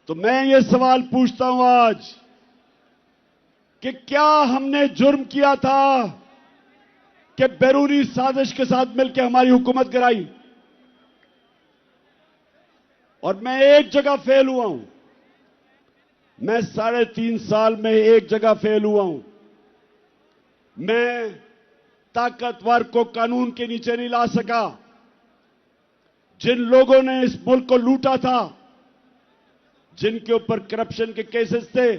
तो मैं ये सवाल पूछता हूं आज कि क्या हमने जुर्म किया था कि बैरूनी साजिश के साथ मिलकर हमारी हुकूमत गिराई? और मैं एक जगह फेल हुआ हूं। मैं 3.5 साल में एक जगह फेल हुआ हूं। मैं ताकतवर को कानून के नीचे नहीं ला सका। जिन लोगों ने इस मुल्क को लूटा था, जिनके ऊपर करप्शन के केसेस थे,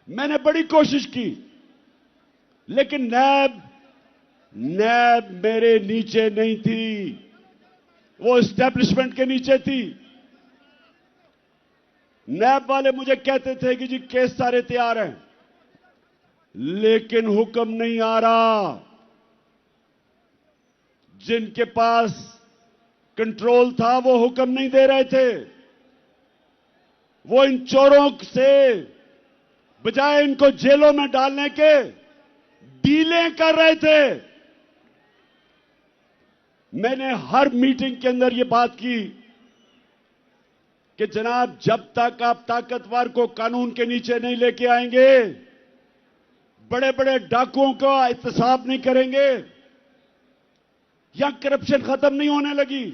मैंने बड़ी कोशिश की, लेकिन नैब मेरे नीचे नहीं थी, वो एस्टेब्लिशमेंट के नीचे थी। नैब वाले मुझे कहते थे कि जी केस सारे तैयार हैं, लेकिन हुक्म नहीं आ रहा। जिनके पास कंट्रोल था वो हुक्म नहीं दे रहे थे। वो इन चोरों से बजाय इनको जेलों में डालने के डीलें कर रहे थे। मैंने हर मीटिंग के अंदर ये बात की कि जनाब, जब तक आप ताकतवर को कानून के नीचे नहीं लेके आएंगे, बड़े बड़े डाकुओं का एहतसाब नहीं करेंगे, या करप्शन खत्म नहीं होने लगी।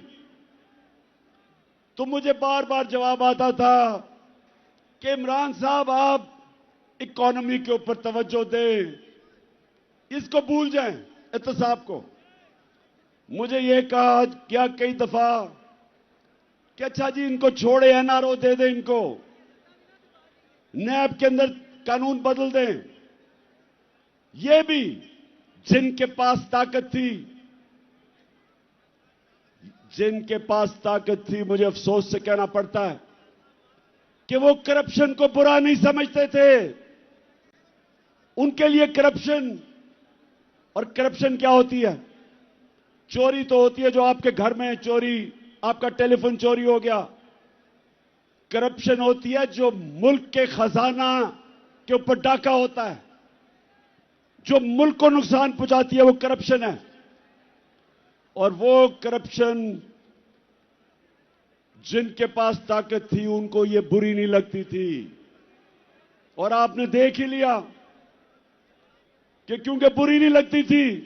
तो मुझे बार बार जवाब आता था कि इमरान साहब, आप इकोनॉमी के ऊपर तवज्जो दें, इसको भूल जाएं, एहतसाब को। मुझे यह कहा क्या कई दफा कि अच्छा जी, इनको छोड़े, एनआरओ दे दें, इनको नैब के अंदर कानून बदल दें। ये भी जिनके पास ताकत थी, मुझे अफसोस से कहना पड़ता है कि वो करप्शन को बुरा नहीं समझते थे। उनके लिए करप्शन क्या होती है? चोरी तो होती है जो आपके घर में चोरी, आपका टेलीफोन चोरी हो गया। करप्शन होती है जो मुल्क के खजाना के ऊपर डाका होता है, जो मुल्क को नुकसान पहुंचाती है, वो करप्शन है। और वो करप्शन जिनके पास ताकत थी, उनको ये बुरी नहीं लगती थी। और आपने देख ही लिया कि क्योंकि बुरी नहीं लगती थी,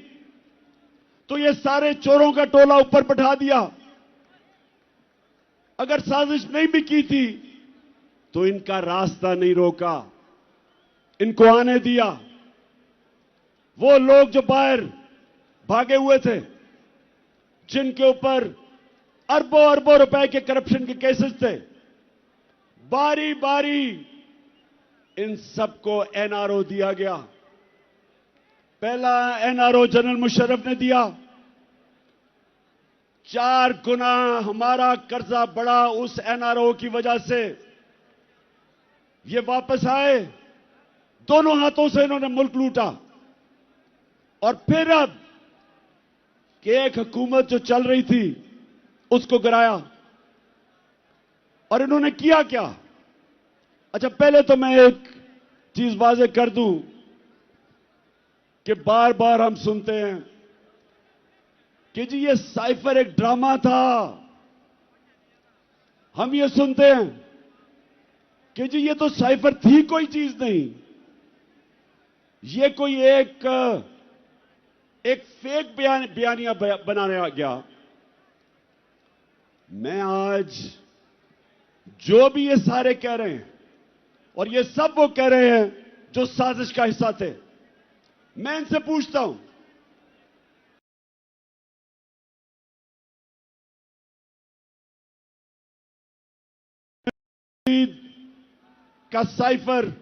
तो ये सारे चोरों का टोला ऊपर बैठा दिया। अगर साजिश नहीं भी की थी तो इनका रास्ता नहीं रोका, इनको आने दिया। वो लोग जो बाहर भागे हुए थे, जिनके ऊपर अरबों अरबों रुपए के करप्शन के केसेस थे, बारी बारी इन सबको एनआरओ दिया गया। पहला एनआरओ जनरल मुशर्रफ ने दिया। 4 गुना हमारा कर्जा बढ़ा उस एनआरओ की वजह से। ये वापस आए, दोनों हाथों से इन्होंने मुल्क लूटा। और फिर अब कि एक हुकूमत जो चल रही थी, उसको गिराया। और इन्होंने किया क्या? अच्छा, पहले तो मैं एक चीज वाज़ेह कर दूं कि बार बार हम सुनते हैं कि जी ये साइफर एक ड्रामा था। हम ये सुनते हैं कि जी ये तो साइफर थी कोई चीज नहीं, ये कोई एक फेक बयानिया बनाया गया। मैं आज जो भी ये सारे कह रहे हैं, और ये सब वो कह रहे हैं जो साजिश का हिस्सा थे, मैं इनसे पूछता हूं, का साइफर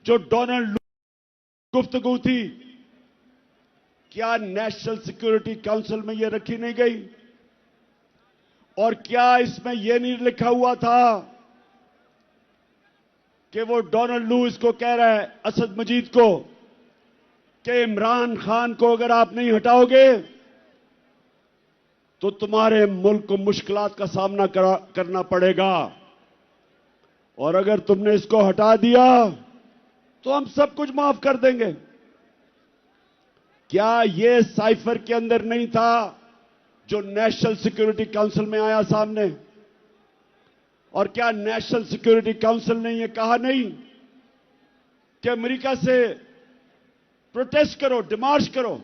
जो डोनाल्ड गुफ्तगू थी, क्या नेशनल सिक्योरिटी काउंसिल में यह रखी नहीं गई? और क्या इसमें यह नहीं लिखा हुआ था कि वो डोनाल्ड लू इसको कह रहा है, असद मजीद को, कि इमरान खान को अगर आप नहीं हटाओगे तो तुम्हारे मुल्क को मुश्किलात का सामना करना पड़ेगा, और अगर तुमने इसको हटा दिया तो हम सब कुछ माफ कर देंगे। क्या यह साइफर के अंदर नहीं था जो नेशनल सिक्योरिटी काउंसिल में आया सामने? और क्या नेशनल सिक्योरिटी काउंसिल ने यह कहा नहीं कि अमेरिका से प्रोटेस्ट करो, डिमार्च करो,